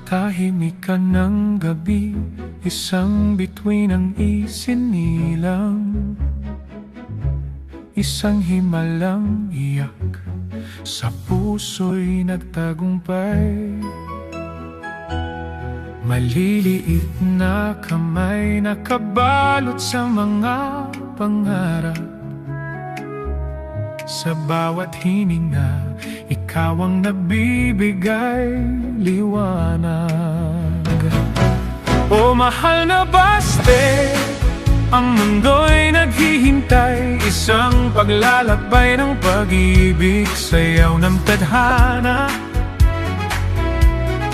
katahimikan ng gabi, isang bituin ang isinilang, isang himalang iyak sa puso'y nagtagumpay. Maliliit na kamay nakabalot sa mga pangarap. Sa bawat hininga, ikaw ang nabibigay liwanag. O mahal na baste, ang mundo'y naghihintay, isang paglalakbay ng pag-ibig, sayaw ng tadhana.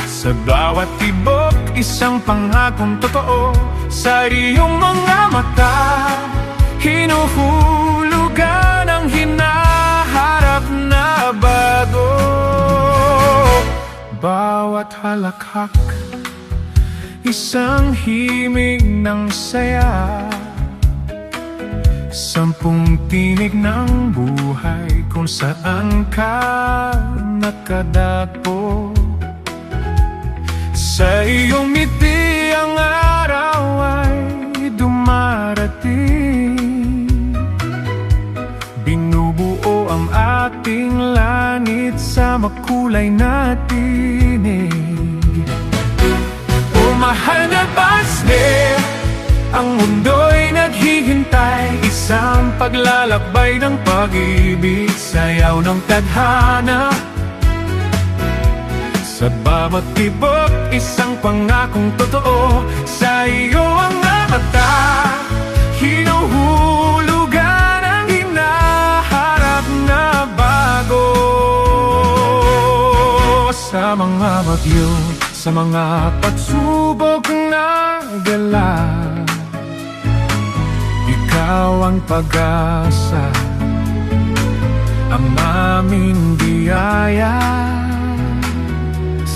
Sa bawat tibok, isang pangakong totoo, sa iyong mga mata, hinuhulugan ang hinaharap na bago. Bawat halakhak, isang himig ng saya, sampung tinig ng buhay kung saan ka nakadako. Sa iyong ngiti ang araw ay dumarating, binubuo ang ating langit sa makulay na tinig. O mahal na baste, ang mundo'y naghihintay, isang paglalakbay ng pag-ibig, sayaw ng tadhana. Sa bawat tibok, isang pangakong totoo, sa iyo ang mata, hinuhulugan ang hinaharap na bago. Sa mga bagyo, sa mga pagsubok na gala, ikaw ang pag-asa, ang aming biyaya.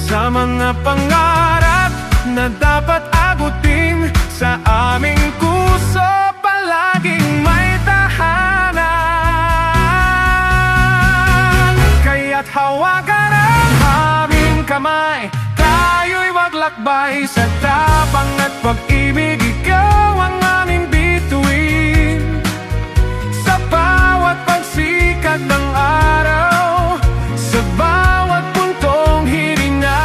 Sa mga pangarap na dapat abutin, sa aming puso palaging may tahanan. Kaya't hawakan ang aming kamay, tayo'y maglakbay sa tapang at pag-ibig, ikaw ang aming bituin. Sa bawat pagsikat ng araw, sa bawat puntong hiringa,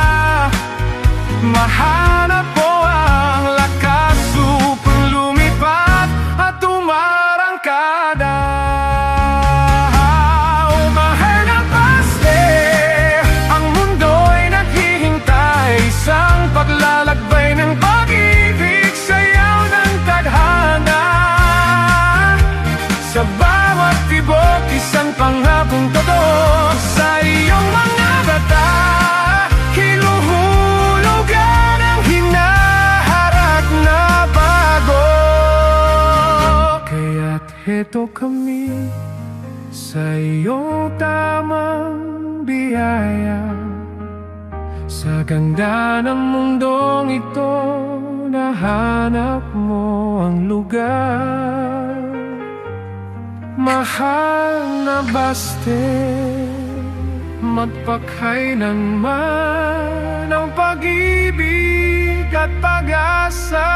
mahanap mo ang lakas upang lumipat at umarangkada. O mahal na baste, ang mundo'y naghihintay, isang paglalakbay ng pag-ibig, sayaw ng tadhana. Sa bawat tibok, isang pangakong totoo, sa iyong mga bata, hinuhulugan ang hinaharap na bago. Kaya't heto kami sa iyong tamang biyaya, sa ganda ng mundong ito, nahanap mo ang lugar. Mahal na baste, magpakailanman ang pag-ibig at pag-asa.